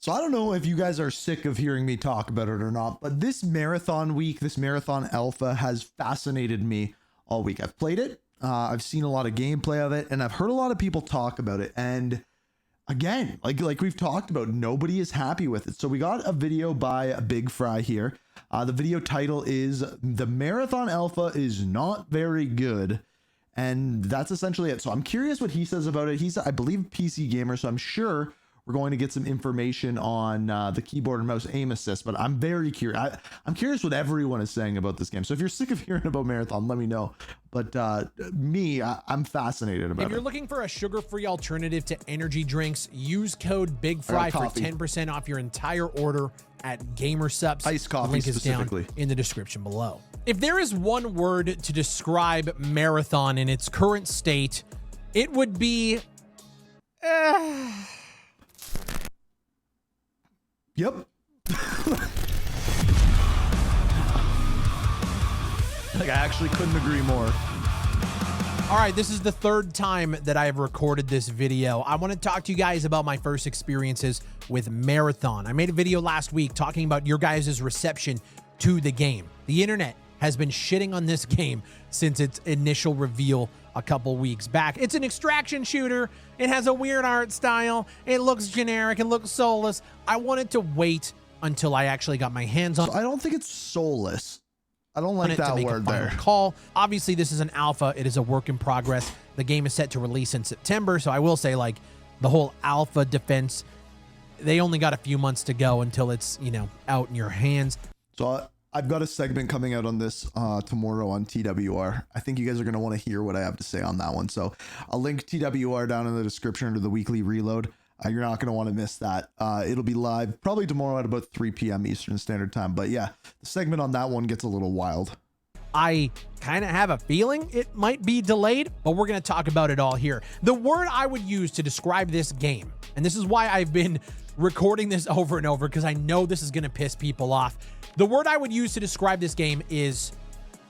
So I don't know if you guys are sick of hearing me talk about it or not, but this marathon week, this Marathon Alpha has fascinated me all week. I've played it, I've seen a lot of gameplay of it, and I've heard a lot of people talk about it. And again, like we've talked about, nobody is happy with it. So we got a video by Big Fry here. The video title is "The Marathon Alpha is Not Very Good." And that's essentially it. So I'm curious what he says about it. He's, I believe, PC gamer, so I'm sure we're going to get some information on the keyboard and mouse aim assist, but I'm very curious. I'm curious what everyone is saying about this game. So if you're sick of hearing about Marathon, let me know. But I'm fascinated about it. If you're looking for a sugar-free alternative to energy drinks, use code BIGFRY for 10% off your entire order at GamerSupps. Iced coffee, the link is specifically down in the description below. If there is one word to describe Marathon in its current state, it would be... Yep. Like, I actually couldn't agree more. All right, this is the third time that I have recorded this video. I want to talk to you guys about my first experiences with Marathon. I made a video last week talking about your guys' reception to the game. The internet has been shitting on this game since its initial reveal a couple weeks back. It's an extraction shooter. It has a weird art style. It looks generic. It looks soulless. I wanted to wait until I actually got my hands on. So I don't think it's soulless. I don't like that word there. Call. Obviously, this is an alpha. It is a work in progress. The game is set to release in September. So I will say, like, the whole alpha defense, they only got a few months to go until it's, you know, out in your hands. So I've got a segment coming out on this tomorrow on TWR. I think you guys are going to want to hear what I have to say on that one. So I'll link TWR down in the description under the weekly reload. You're not going to want to miss that. It'll be live probably tomorrow at about 3 p.m. Eastern Standard Time. But yeah, the segment on that one gets a little wild. I kind of have a feeling it might be delayed, but we're going to talk about it all here. The word I would use to describe this game, and this is why I've been recording this over and over, because I know this is going to piss people off. The word I would use to describe this game is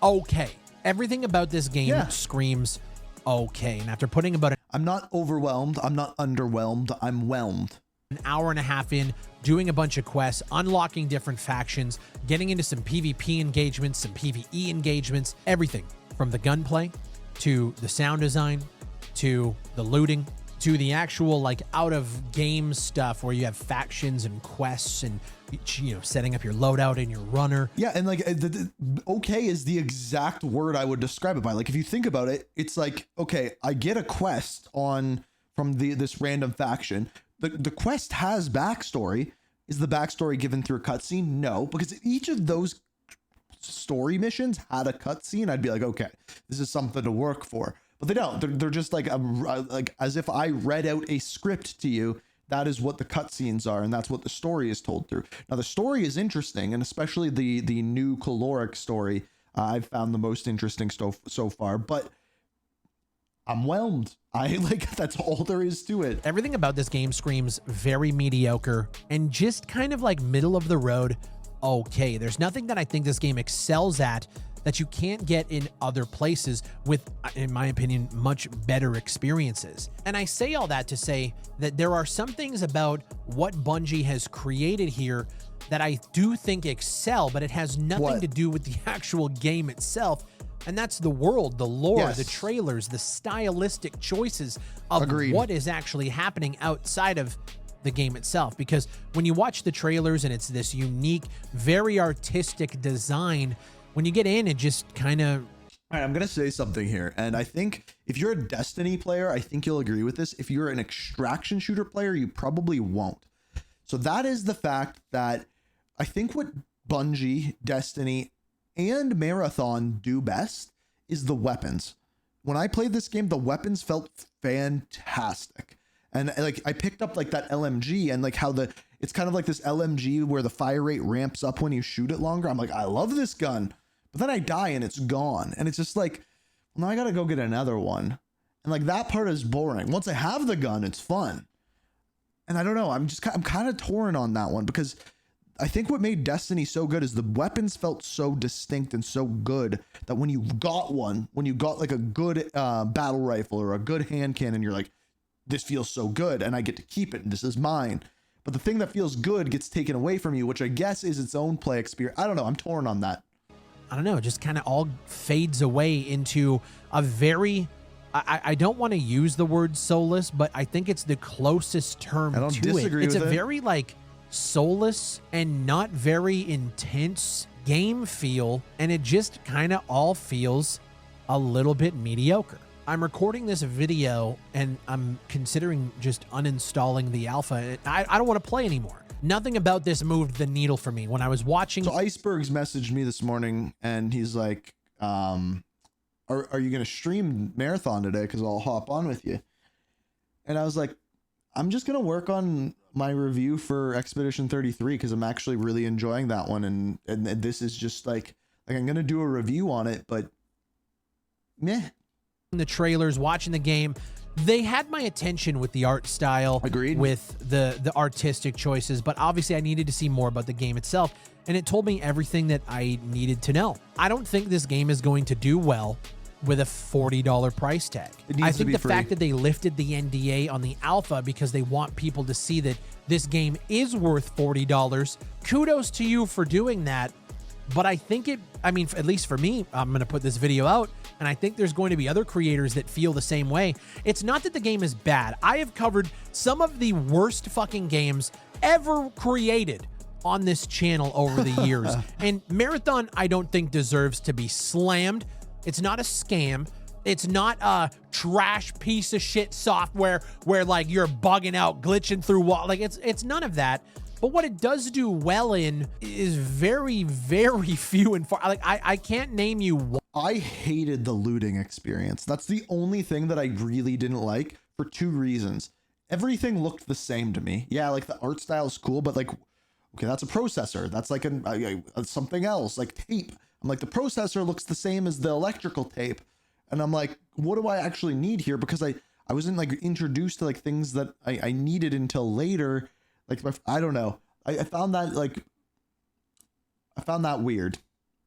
okay. Everything about this game screams okay. And after putting about I'm not overwhelmed. I'm not underwhelmed. I'm whelmed. an hour and a half in, doing a bunch of quests, unlocking different factions, getting into some PvP engagements, some PvE engagements, everything from the gunplay to the sound design to the looting to the actual like out of game stuff where you have factions and quests and, you know, setting up your loadout and your runner. Yeah, and like okay is the exact word I would describe it by. Like if you think about it, it's like, okay, I get a quest from this random faction. The quest has backstory. Is the backstory given through a cutscene? No, because each of those story missions had a cutscene. I'd be like, okay, this is something to work for. But they don't. They're just like as if I read out a script to you. That is what the cutscenes are, and that's what the story is told through. Now, the story is interesting, and especially the new caloric story I've found the most interesting so far. But I'm whelmed. That's all there is to it. Everything about this game screams very mediocre and just kind of like middle of the road. Okay, there's nothing that I think this game excels at that you can't get in other places with, in my opinion, much better experiences. And I say all that to say that there are some things about what Bungie has created here that I do think excel, but it has nothing to do with the actual game itself. And that's the world, the lore, the trailers, the stylistic choices of what is actually happening outside of the game itself. Because when you watch the trailers and it's this unique, very artistic design, when you get in, it just kind of... All right, I'm going to say something here. And I think if you're a Destiny player, I think you'll agree with this. If you're an extraction shooter player, you probably won't. So that is the fact that I think what Bungie, Destiny, and Marathon do best is the weapons. When I played this game, the weapons felt fantastic. And like I picked up like that LMG and like how it's kind of like this LMG where the fire rate ramps up when you shoot it longer. I'm like, I love this gun. But then I die and it's gone. And it's just like, well, now I got to go get another one. And like that part is boring. Once I have the gun, it's fun. And I don't know. I'm kind of torn on that one because I think what made Destiny so good is the weapons felt so distinct and so good that when you got one, when you got like a good battle rifle or a good hand cannon, you're like, this feels so good and I get to keep it and this is mine. but the thing that feels good gets taken away from you, which I guess is its own play experience. I don't know. I'm torn on that. I don't know, just kind of all fades away into a very, I don't want to use the word soulless, but I think it's the closest term I don't to disagree it. It's with a it. very like soulless and not very intense game feel, and it just kind of all feels a little bit mediocre. I'm recording this video and I'm considering just uninstalling the alpha. I don't want to play anymore. Nothing about this moved the needle for me when I was watching. So Icebergs messaged me this morning and he's like, are you going to stream Marathon today? Because I'll hop on with you. And I was like, I'm just going to work on my review for Expedition 33 because I'm actually really enjoying that one. And this is just like I'm going to do a review on it, but meh. The trailers, watching the game, they had my attention with the art style. Agreed. With the artistic choices, but obviously I needed to see more about the game itself, and it told me everything that I needed to know. I don't think this game is going to do well with a $40 price tag. I think the fact that they lifted the NDA on the alpha because they want people to see that this game is worth $40, kudos to you for doing that. But I think at least for me, I'm going to put this video out, and I think there's going to be other creators that feel the same way. It's not that the game is bad. I have covered some of the worst fucking games ever created on this channel over the years. And Marathon, I don't think deserves to be slammed. It's not a scam. It's not a trash piece of shit software where like you're bugging out, glitching through wall. Like it's none of that. But what it does do well in is very, very few and far. Like I can't name you one. I hated the looting experience. That's the only thing that I really didn't like for two reasons. Everything looked the same to me. Yeah, like the art style is cool, but like, okay, that's a processor. That's like something else, like tape. I'm like, the processor looks the same as the electrical tape. And I'm like, what do I actually need here? Because I wasn't like introduced to like things that I needed until later. Like, I don't know. I found that weird.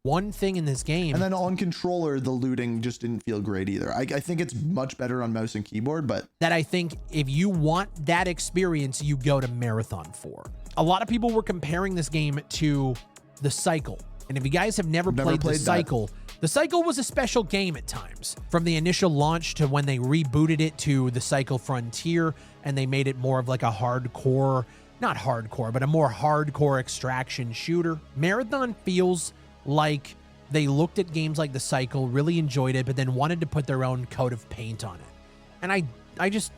One thing in this game. And then on controller, the looting just didn't feel great either. I think it's much better on mouse and keyboard, but. That I think if you want that experience, you go to Marathon for. A lot of people were comparing this game to The Cycle. And if you guys have never played The Cycle, The Cycle was a special game at times. From the initial launch to when they rebooted it to The Cycle Frontier, and they made it more of like a hardcore, not hardcore, but a more hardcore extraction shooter. Marathon feels like they looked at games like The Cycle, really enjoyed it, but then wanted to put their own coat of paint on it. And I just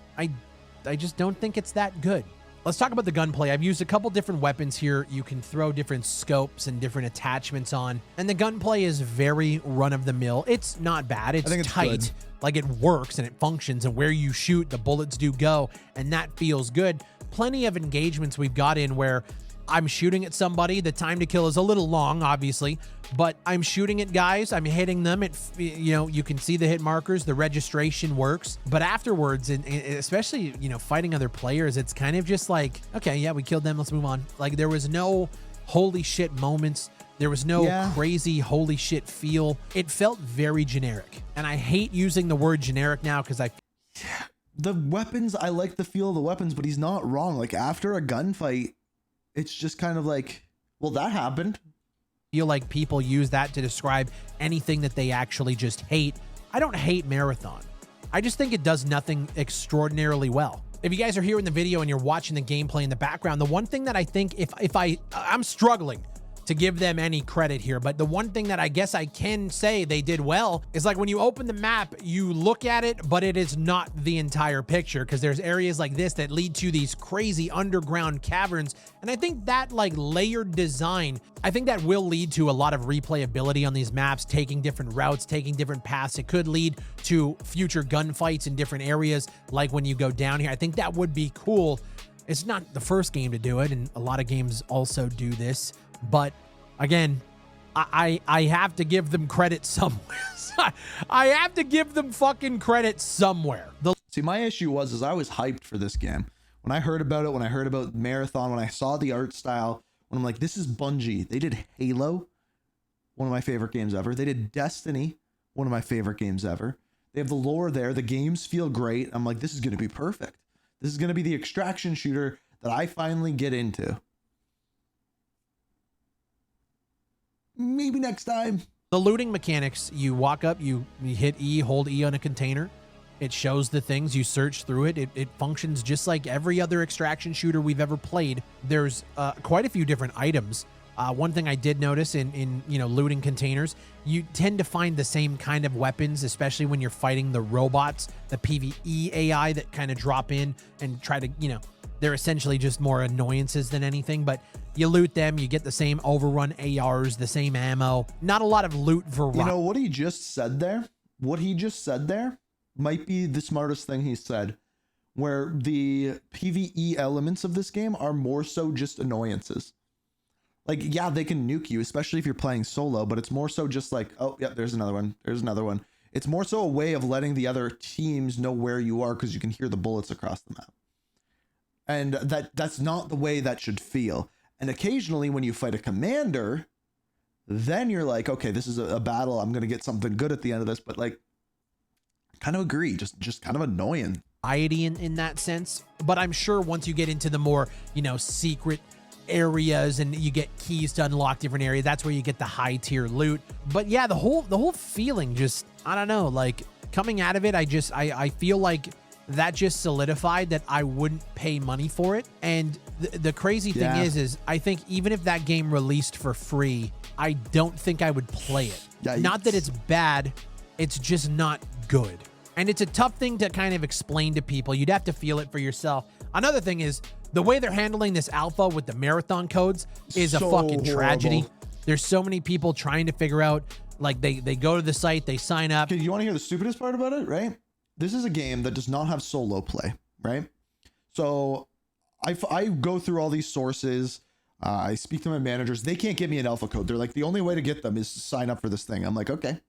don't think it's that good. Let's talk about the gunplay. I've used a couple different weapons here. You can throw different scopes and different attachments on, and the gunplay is very run-of-the-mill. It's not bad. It's tight. Good. Like, it works and it functions, and where you shoot, the bullets do go, and that feels good. Plenty of engagements we've got in where I'm shooting at somebody. The time to kill is a little long, obviously, but I'm shooting at guys. I'm hitting them. You can see the hit markers. The registration works. But afterwards, and especially, fighting other players, it's kind of just like, okay, yeah, we killed them. Let's move on. Like, there was no holy shit moments. There was no crazy holy shit feel. It felt very generic. And I hate using the word generic now because the weapons, I like the feel of the weapons, but he's not wrong. Like, after a gunfight, it's just kind of like, well, that happened. Feel like people use that to describe anything that they actually just hate. I don't hate Marathon. I just think it does nothing extraordinarily well. If you guys are here in the video and you're watching the gameplay in the background, the one thing that I think I'm struggling to give them any credit here, but the one thing that I guess I can say they did well is, like, when you open the map, you look at it, but it is not the entire picture, because there's areas like this that lead to these crazy underground caverns. And I think that, like, layered design, I think that will lead to a lot of replayability on these maps, taking different routes, taking different paths. It could lead to future gunfights in different areas, like when you go down here. I think that would be cool. It's not the first game to do it, and a lot of games also do this. But again, I have to give them credit somewhere. I have to give them fucking credit somewhere. See, my issue is I was hyped for this game. When I heard about it, when I heard about Marathon, when I saw the art style, when I'm like, this is Bungie. They did Halo, one of my favorite games ever. They did Destiny, one of my favorite games ever. They have the lore there. The games feel great. I'm like, this is going to be perfect. This is going to be the extraction shooter that I finally get into. Maybe next time. The looting mechanics, you walk up, you hit E, hold E on a container. It shows the things, you search through it. It functions just like every other extraction shooter we've ever played. There's quite a few different items. One thing I did notice in looting containers, you tend to find the same kind of weapons, especially when you're fighting the robots, the PvE AI that kind of drop in and try to, they're essentially just more annoyances than anything, but you loot them, you get the same overrun ARs, the same ammo, not a lot of loot variety. You know what he just said there? What he just said there might be the smartest thing he said, where the PvE elements of this game are more so just annoyances. Like, yeah, they can nuke you, especially if you're playing solo, but it's more so just like, oh, yeah, there's another one. There's another one. It's more so a way of letting the other teams know where you are because you can hear the bullets across the map. And that's not the way that should feel. And occasionally when you fight a commander, then you're like, okay, this is a battle. I'm going to get something good at the end of this. But like, kind of agree, just kind of annoying. In that sense, but I'm sure once you get into the more, secret areas and you get keys to unlock different areas, that's where you get the high tier loot. But yeah, the whole feeling just, I don't know, like coming out of it, I feel like that just solidified that I wouldn't pay money for it. And the crazy thing is I think even if that game released for free, I don't think I would play it. Yikes. Not that it's bad, it's just not good. And it's a tough thing to kind of explain to people. You'd have to feel it for yourself. Another thing is the way they're handling this alpha with the marathon codes is a fucking tragedy. There's so many people trying to figure out, like they go to the site, they sign up. Okay, you want to hear the stupidest part about it, right? This is a game that does not have solo play, right? So I go through all these sources. I speak to my managers. They can't give me an alpha code. They're like, the only way to get them is to sign up for this thing. I'm like, okay.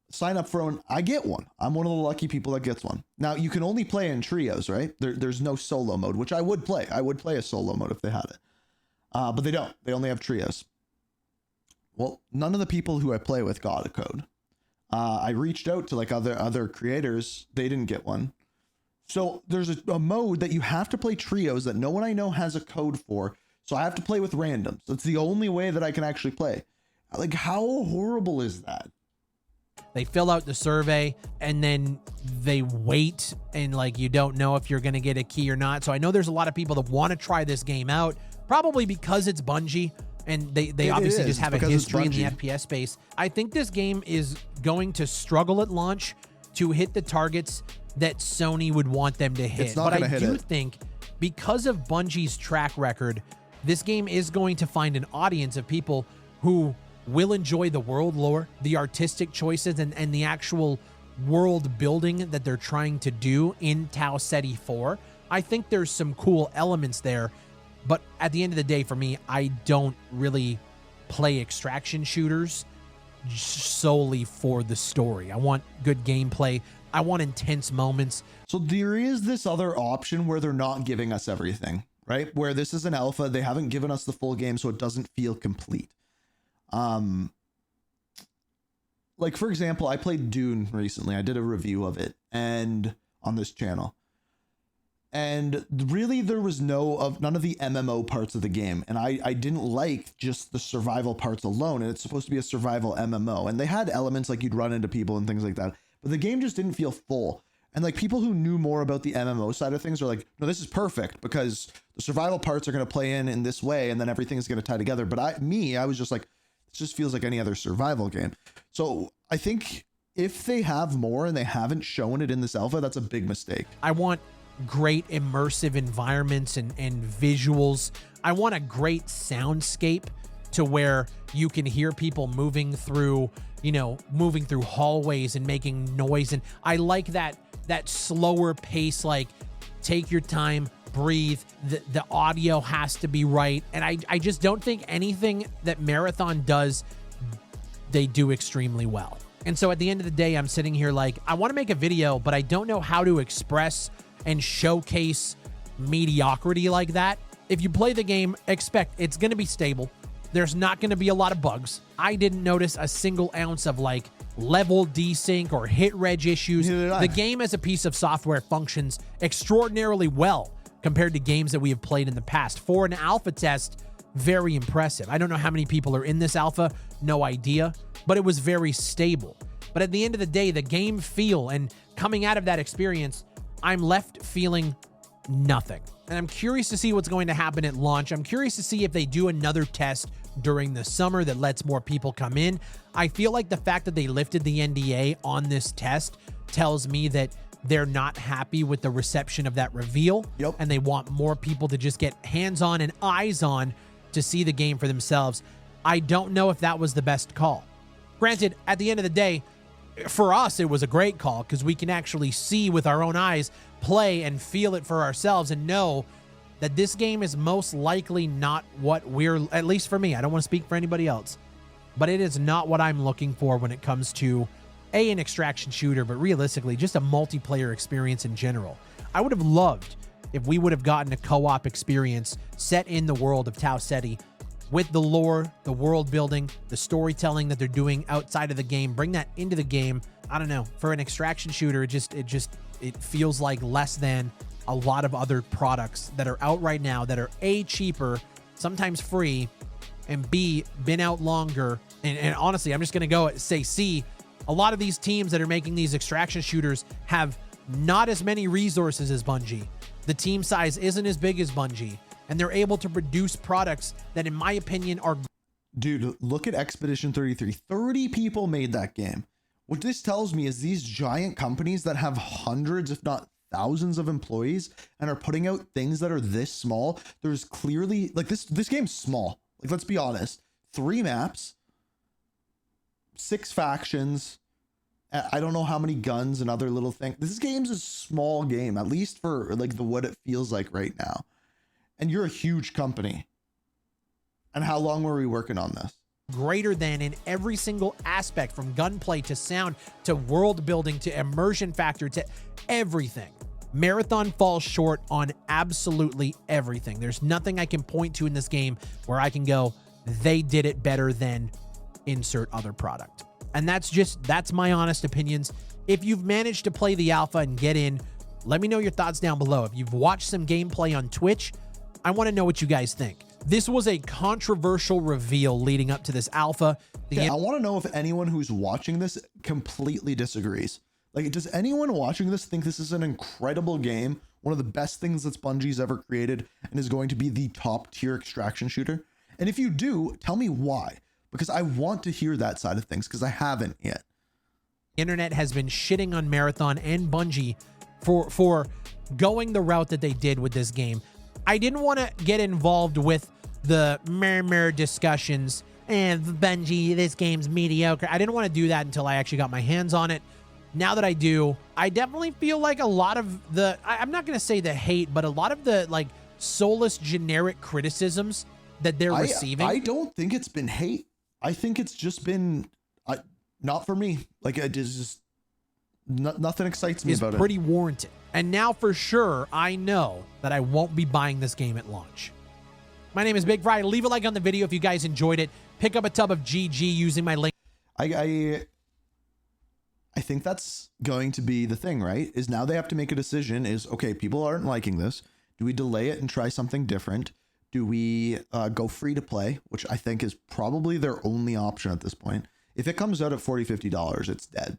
Sign up for one. I get one. I'm one of the lucky people that gets one. Now you can only play in trios, right? There's no solo mode, which I would play. I would play a solo mode if they had it. But they don't. They only have trios. Well, none of the people who I play with got a code. I reached out to like other creators. They didn't get one. So there's a mode that you have to play trios that no one I know has a code for. So I have to play with randoms. That's the only way that I can actually play. Like, how horrible is that? They fill out the survey and then they wait, and like you don't know if you're going to get a key or not. So I know there's a lot of people that want to try this game out, probably because it's Bungie and they obviously just have a history in the FPS space. I think this game is going to struggle at launch to hit the targets that Sony would want them to hit. But I do think because of Bungie's track record, this game is going to find an audience of people who will enjoy the world lore, the artistic choices, and the actual world building that they're trying to do in Tau Ceti 4. I think there's some cool elements there, but at the end of the day, for me, I don't really play extraction shooters solely for the story. I want good gameplay. I want intense moments. So there is this other option where they're not giving us everything, right? Where this is an alpha, they haven't given us the full game, so it doesn't feel complete. Like for example, I played Dune recently. I did a review of it and on this channel, and really there was none of the MMO parts of the game. And I didn't like just the survival parts alone. And it's supposed to be a survival MMO, and they had elements like you'd run into people and things like that, but the game just didn't feel full. And like people who knew more about the MMO side of things are like, no, this is perfect because the survival parts are going to play in this way. And then everything's going to tie together. But I was just like, it just feels like any other survival game. So I think if they have more and they haven't shown it in this alpha, that's a big mistake. I want great immersive environments and visuals. I want a great soundscape to where you can hear people moving through hallways and making noise. And I like that slower pace, like take your time, breathe. The audio has to be right. And I just don't think anything that Marathon does, they do extremely well. And so at the end of the day, I'm sitting here like, I want to make a video, but I don't know how to express and showcase mediocrity like that. If you play the game, expect it's going to be stable. There's not going to be a lot of bugs. I didn't notice a single ounce of like level desync or hit reg issues. Neither did I. The game as a piece of software functions extraordinarily well compared to games that we have played in the past. For an alpha test, very impressive. I don't know how many people are in this alpha, no idea, but it was very stable. But at the end of the day, the game feel and coming out of that experience, I'm left feeling nothing. And I'm curious to see what's going to happen at launch. I'm curious to see if they do another test during the summer that lets more people come in. I feel like the fact that they lifted the NDA on this test tells me that they're not happy with the reception of that reveal. Yep. And they want more people to just get hands-on and eyes on to see the game for themselves. I don't know if that was the best call. Granted, at the end of the day, for us, it was a great call because we can actually see with our own eyes, play and feel it for ourselves and know that this game is most likely not what we're, at least for me, I don't want to speak for anybody else, but it is not what I'm looking for when it comes to an extraction shooter, but realistically, just a multiplayer experience in general. I would have loved if we would have gotten a co-op experience set in the world of Tau Ceti with the lore, the world building, the storytelling that they're doing outside of the game. Bring that into the game. I don't know. For an extraction shooter, it feels like less than a lot of other products that are out right now that are A, cheaper, sometimes free, and B, been out longer. And honestly, I'm just going to go say C, a lot of these teams that are making these extraction shooters have not as many resources as Bungie. The team size isn't as big as Bungie, and they're able to produce products that, in my opinion, are... Dude, look at Expedition 33. 30 people made that game. What this tells me is these giant companies that have hundreds, if not thousands of employees and are putting out things that are this small, there's clearly, like, this game's small. Like, let's be honest. 3 maps, 6 factions, I don't know how many guns and other little things. This game's a small game, at least for like what it feels like right now. And you're a huge company. And how long were we working on this? Greater than in every single aspect, from gunplay to sound to world building to immersion factor to everything. Marathon falls short on absolutely everything. There's nothing I can point to in this game where I can go, they did it better than insert other product. And that's my honest opinions. If you've managed to play the alpha and get in, let me know your thoughts down below. If you've watched some gameplay on Twitch, I want to know what you guys think. This was a controversial reveal leading up to this alpha. I want to know if anyone who's watching this completely disagrees. Like, does anyone watching this think this is an incredible game, one of the best things that Bungie's ever created, and is going to be the top tier extraction shooter? And if you do, tell me why, because I want to hear that side of things, because I haven't yet. Internet has been shitting on Marathon and Bungie for going the route that they did with this game. I didn't want to get involved with the murmur discussions and Bungie, this game's mediocre. I didn't want to do that until I actually got my hands on it. Now that I do, I definitely feel like a lot of the, I'm not going to say the hate, but a lot of the like soulless generic criticisms that they're receiving. I don't think it's been hate. I think it's just been not for me. Like, it is just nothing excites me about it. It's pretty warranted. And now for sure, I know that I won't be buying this game at launch. My name is Big Fry. Leave a like on the video if you guys enjoyed it. Pick up a tub of GG using my link. I think that's going to be the thing, right? Is now they have to make a decision is, okay, people aren't liking this. Do we delay it and try something different? Do we go free to play, which I think is probably their only option at this point. If it comes out at $40, $50, it's dead.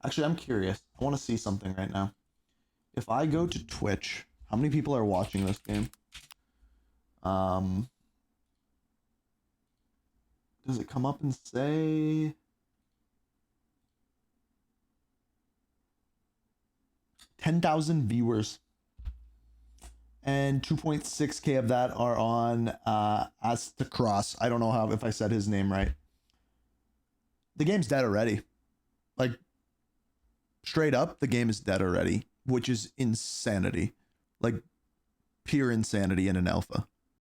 Actually, I'm curious. I want to see something right now. If I go to Twitch, how many people are watching this game? Does it come up and say... 10,000 viewers, and 2.6K of that are on As to Cross. I don't know if I said his name right. The game's dead already. Like, straight up, the game is dead already, which is insanity. Like, pure insanity in an alpha.